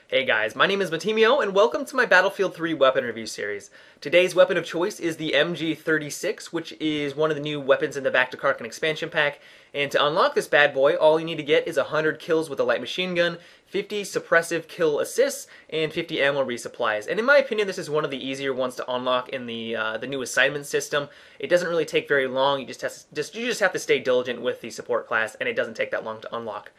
Hey guys, my name is Matimio, and welcome to my Battlefield 3 weapon review series. Today's weapon of choice is the MG36, which is one of the new weapons in the Back to Karkand expansion pack. And to unlock this bad boy, all you need to get is 100 kills with a light machine gun, 50 suppressive kill assists, and 50 ammo resupplies. And in my opinion, this is one of the easier ones to unlock in the new assignment system. It doesn't really take very long. You just have to stay diligent with the support class, and it doesn't take that long to unlock.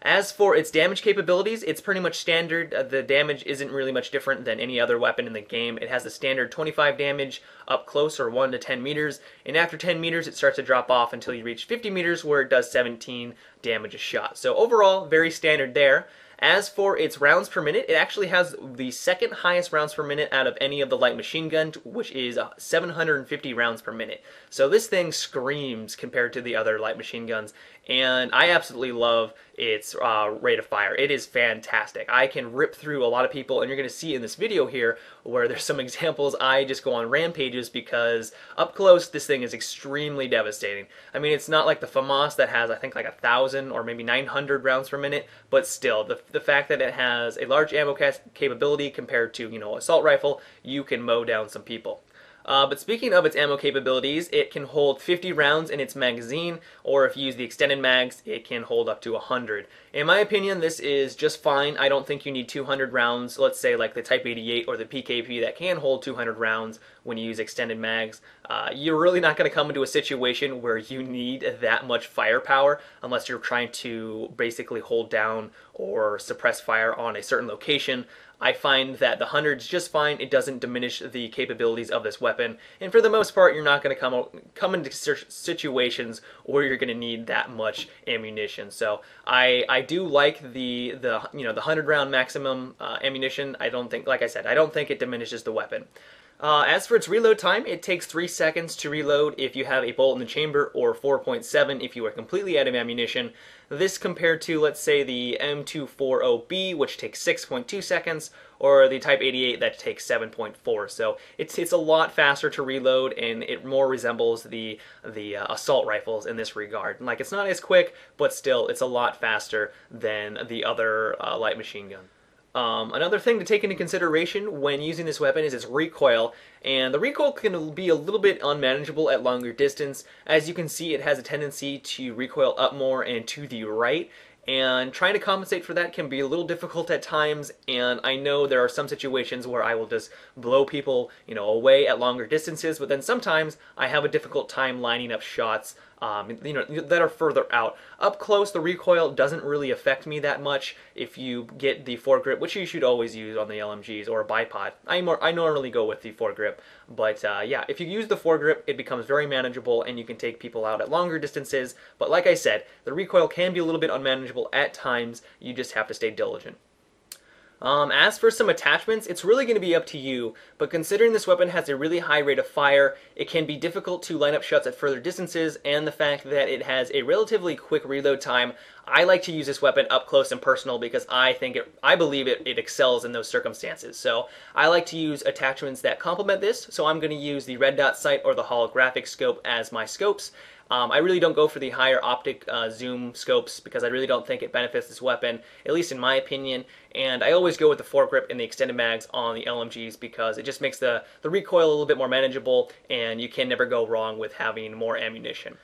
As for its damage capabilities, it's pretty much standard. The damage isn't really much different than any other weapon in the game. It has the standard 25 damage up close, or 1 to 10 meters, and after 10 meters it starts to drop off until you reach 50 meters where it does 17 damage a shot. So overall, very standard there. As for its rounds per minute, it actually has the second highest rounds per minute out of any of the light machine guns, which is 750 rounds per minute. So this thing screams compared to the other light machine guns, and I absolutely love its rate of fire. It is fantastic. I can rip through a lot of people, and you're going to see in this video here where there's some examples. I just go on rampages because up close this thing is extremely devastating. I mean, it's not like the FAMAS that has, I think, like 1,000 or maybe 900 rounds per minute, but still, the fact that it has a large ammo capability compared to, assault rifle, you can mow down some people. But speaking of its ammo capabilities, it can hold 50 rounds in its magazine, or if you use the extended mags, it can hold up to 100. In my opinion, this is just fine. I don't think you need 200 rounds, let's say like the Type 88 or the PKP that can hold 200 rounds when you use extended mags. You're really not going to come into a situation where you need that much firepower unless you're trying to basically hold down or suppress fire on a certain location. I find that the 100 is just fine. It doesn't diminish the capabilities of this weapon, and for the most part, you're not going to come into situations where you're going to need that much ammunition. So I do like the 100 round maximum ammunition. I don't think, like I said, I don't think it diminishes the weapon. As for its reload time, it takes 3 seconds to reload if you have a bullet in the chamber, or 4.7 if you are completely out of ammunition. This compared to, let's say, the M240B, which takes 6.2 seconds, or the Type 88 that takes 7.4. So it's a lot faster to reload, and it more resembles the assault rifles in this regard. Like, it's not as quick, but still, it's a lot faster than the other light machine gun. Another thing to take into consideration when using this weapon is its recoil, and the recoil can be a little bit unmanageable at longer distance. As you can see, it has a tendency to recoil up more and to the right, and trying to compensate for that can be a little difficult at times, and I know there are some situations where I will just blow people, away at longer distances, but then sometimes I have a difficult time lining up shots that are further out. Up close, the recoil doesn't really affect me that much if you get the foregrip, which you should always use on the LMGs, or a bipod. I normally go with the foregrip, but yeah, if you use the foregrip, it becomes very manageable, and you can take people out at longer distances. But like I said, the recoil can be a little bit unmanageable at times. You just have to stay diligent. As for some attachments, it's really going to be up to you, but considering this weapon has a really high rate of fire, it can be difficult to line up shots at further distances, and the fact that it has a relatively quick reload time, I like to use this weapon up close and personal because I believe it excels in those circumstances. So I like to use attachments that complement this, so I'm going to use the red dot sight or the holographic scope as my scopes. I really don't go for the higher optic zoom scopes because I really don't think it benefits this weapon, at least in my opinion, and I always go with the foregrip and the extended mags on the LMGs because it just makes the recoil a little bit more manageable, and you can never go wrong with having more ammunition.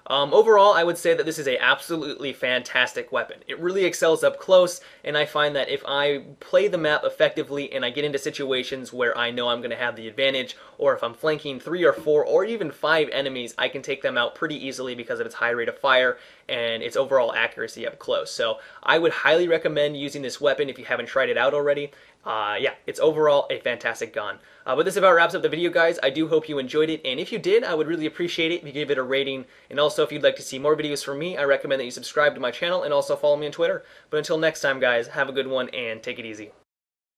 Overall, I would say that this is a absolutely fantastic weapon. It really excels up close, and I find that if I play the map effectively and I get into situations where I know I'm going to have the advantage, or if I'm flanking 3 or 4 or even 5 enemies, I can take them out pretty easily because of its high rate of fire and its overall accuracy up close. So I would highly recommend using this weapon if you haven't tried it out already. Yeah, it's overall a fantastic gun. But this about wraps up the video, guys. I do hope you enjoyed it, and if you did, I would really appreciate it if you gave it a rating. And also, if you'd like to see more videos from me, I recommend that you subscribe to my channel and also follow me on Twitter. But until next time, guys, have a good one and take it easy.